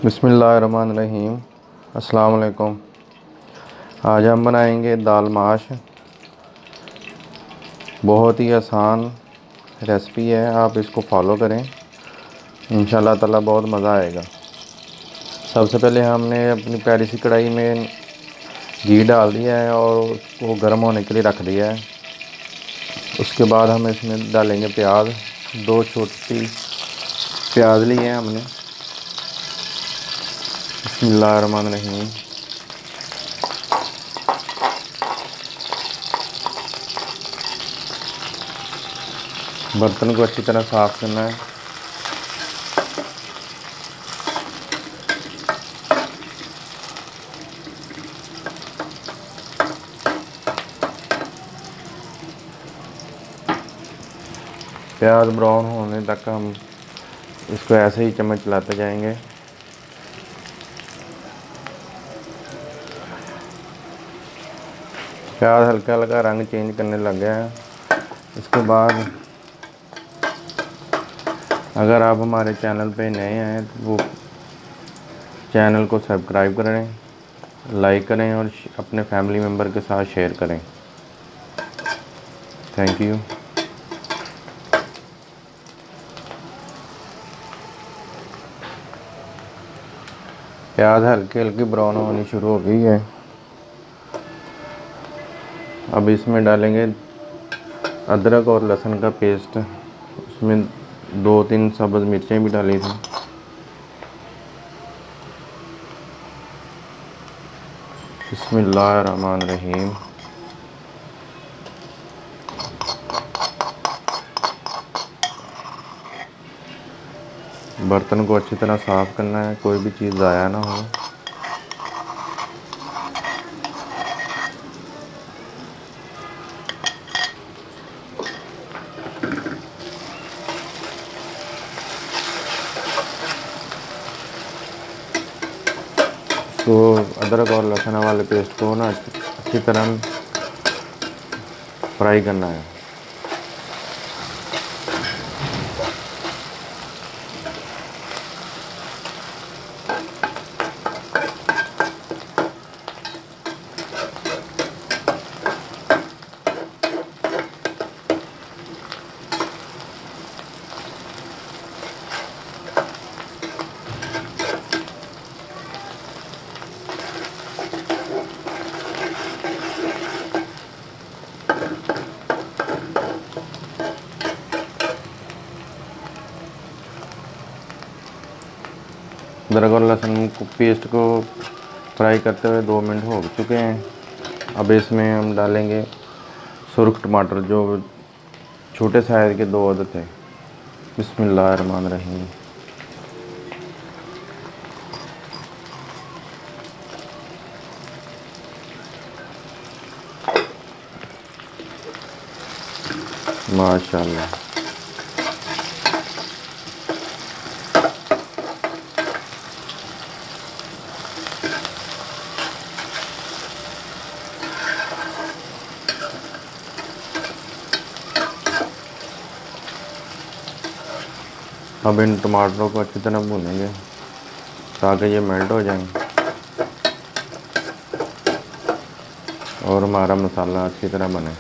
बिस्मिल्लाहिर्रहमानिर्रहीम। अस्सलाम वालेकुम। आज हम बनाएंगे दाल माश। बहुत ही आसान रेसिपी है, आप इसको फॉलो करें, इंशाल्लाह ताला बहुत मज़ा आएगा। सबसे पहले हमने अपनी प्यारी सी कढ़ाई में घी डाल दिया है और उसको गर्म होने के लिए रख दिया है। उसके बाद हम इसमें डालेंगे प्याज। 2 छोटी प्याज ली है हमने। बिस्मिल्लाहिर्रहमानिर्रहीम। बर्तन को अच्छी तरह साफ़ करना है। प्याज ब्राउन होने तक हम इसको ऐसे ही चम्मच चलाते जाएंगे। प्याज हल्का हल्का रंग चेंज करने लग गया है। इसके बाद अगर आप हमारे चैनल पे नए हैं तो वो चैनल को सब्सक्राइब करें, लाइक करें और अपने फैमिली मेम्बर के साथ शेयर करें। Thank you. प्याज हल्की हल्की ब्राउन होनी शुरू हो गई है। अब इसमें डालेंगे अदरक और लहसुन का पेस्ट। उसमें 2-3 सब्ज़ मिर्चें भी डाली थी। बिस्मिल्लाहिर्रहमानिर्रहीम। बर्तन को अच्छी तरह साफ़ करना है, कोई भी चीज़ ज़ाया ना हो। तो अदरक और लहसुन वाले पेस्ट को ना अच्छी तरह फ्राई करना है। अदरक और लहसुन को पेस्ट को फ्राई करते हुए 2 मिनट हो चुके हैं। अब इसमें हम डालेंगे सुरख टमाटर, जो छोटे साइज़ के 2 अदद थे। बिस्मिल्लाहिर्रहमानिर्रहीम। माशाल्लाह। अब इन टमाटरों को अच्छी तरह भूनेंगे ताकि ये मेल्ट हो जाएं और हमारा मसाला अच्छी तरह बने।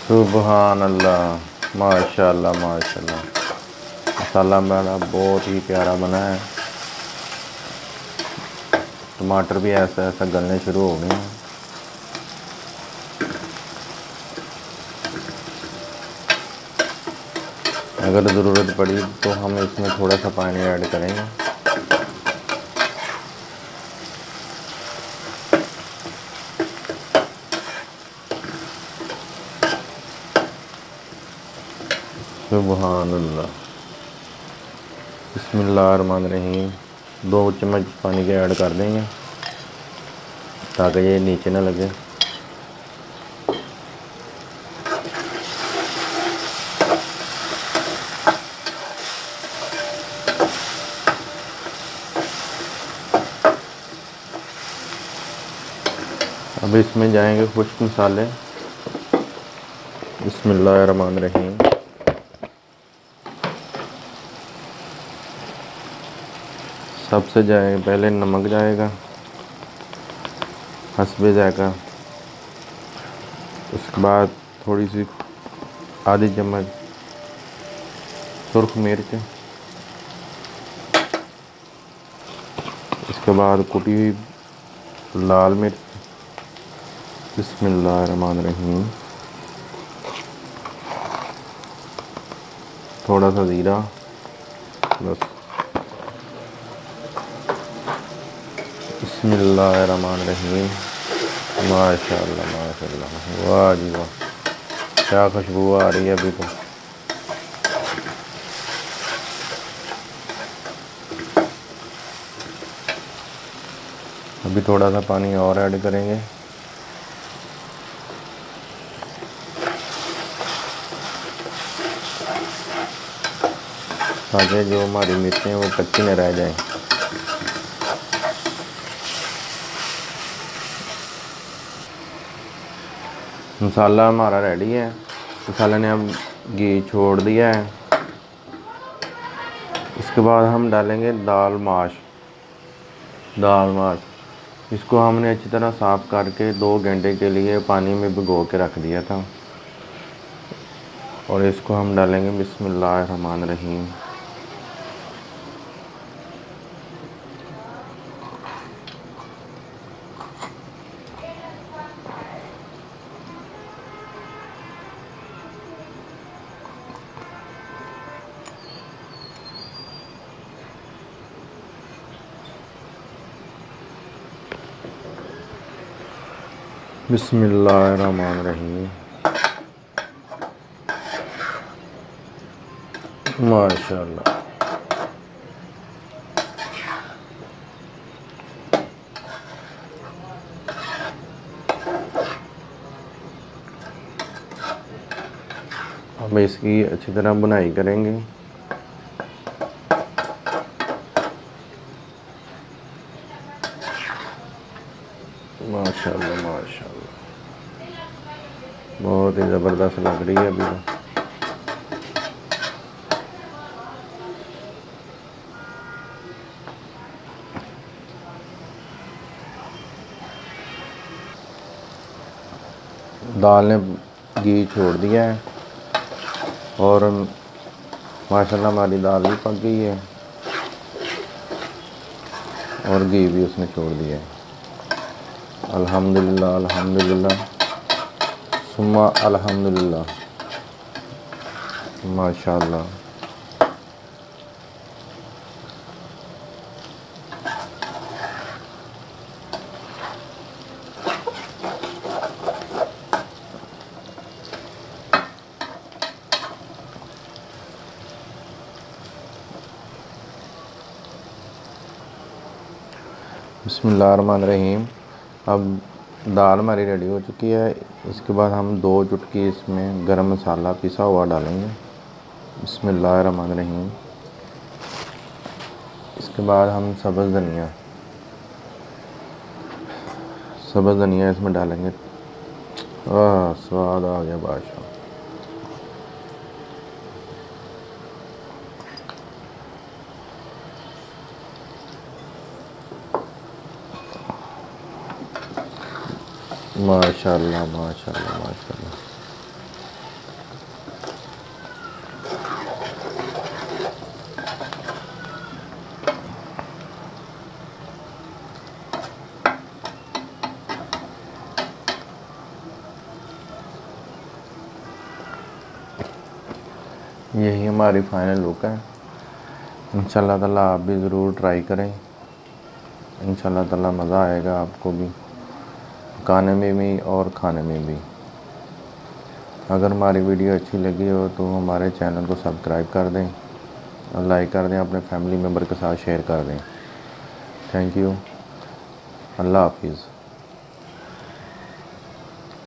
सुबहान अल्लाह, माशाल्लाह माशाल्लाह। मसाला हमारा बहुत ही प्यारा बना है। टमाटर भी ऐसा ऐसा गलने शुरू हो गए हैं। अगर ज़रूरत पड़ी तो हम इसमें थोड़ा सा पानी ऐड करेंगे। सुबहान अल्लाह। बिस्मिल्लाहिर्रहमानिर्रहीम। 2 चम्मच पानी के ऐड कर देंगे ताकि ये नीचे ना लगे। अब इसमें जाएंगे खुश्क मसाले। बिस्मिल्लाहिर्रहमानिर्रहीम। सबसे जाए पहले नमक जाएगा, hasby जाएगा। उसके बाद थोड़ी सी आधी चम्मच सुर्ख मिर्च। इसके बाद कुटी हुई लाल मिर्च। बिस्मिल्लाहिर्रहमानिर्रहीम। थोड़ा सा ज़ीरा बस। बिस्मिल्लाहिर्रहमानिर्रहीम। माशाअल्लाह माशाअल्लाह, वाह जी वाह, क्या खुशबू आ रही है अभी तो। अभी थोड़ा सा पानी और ऐड करेंगे। ताकि जो हमारी मिर्चें हैं वो कच्ची न रह जाएं। मसाला हमारा रेडी है। मसाले ने अब घी छोड़ दिया है। इसके बाद हम डालेंगे दाल माश। इसको हमने अच्छी तरह साफ़ करके 2 घंटे के लिए पानी में भिगो के रख दिया था। और इसको हम डालेंगे। बिस्मिल्लाहिर्रहमानिर्रहीम। बिस्मिल्लाहिर्रहमानिर्रहीम। माशाअल्लाह। हम इसकी अच्छी तरह बुनाई करेंगे। माशाअल्लाह माशाअल्लाह, बहुत ही ज़बरदस्त लग रही है अभी तो। दाल ने घी छोड़ दिया है और माशाल्लाह हमारी दाल भी पक गई है और घी भी उसने छोड़ दिया है। अल्हम्दुलिल्लाह अल्हम्दुलिल्लाह सुम्मा अल्हम्दुलिल्लाह। माशाल्लाह। बिस्मिल्लाहिर्रहमानिर्रहीम। अब दाल हमारी रेडी हो चुकी है। इसके बाद हम 2 चुटकी इसमें गरम मसाला पिसा हुआ डालेंगे। बिस्मिल्लाहिर्रहमानिर्रहीम। इसके बाद हम सब्ज़ धनिया इसमें डालेंगे। स्वाद आ गया बादशाह। माशाल्लाह माशाल्लाह माशाल्लाह। यही हमारी फाइनल लुक है। इंशाल्लाह ताला आप भी ज़रूर ट्राई करें। इंशाल्लाह ताला मज़ा आएगा आपको भी, खाने में भी और खाने में भी। अगर हमारी वीडियो अच्छी लगी हो तो हमारे चैनल को सब्सक्राइब कर दें और लाइक कर दें, अपने फैमिली मेम्बर के साथ शेयर कर दें। Thank you. अल्लाह हाफिज़।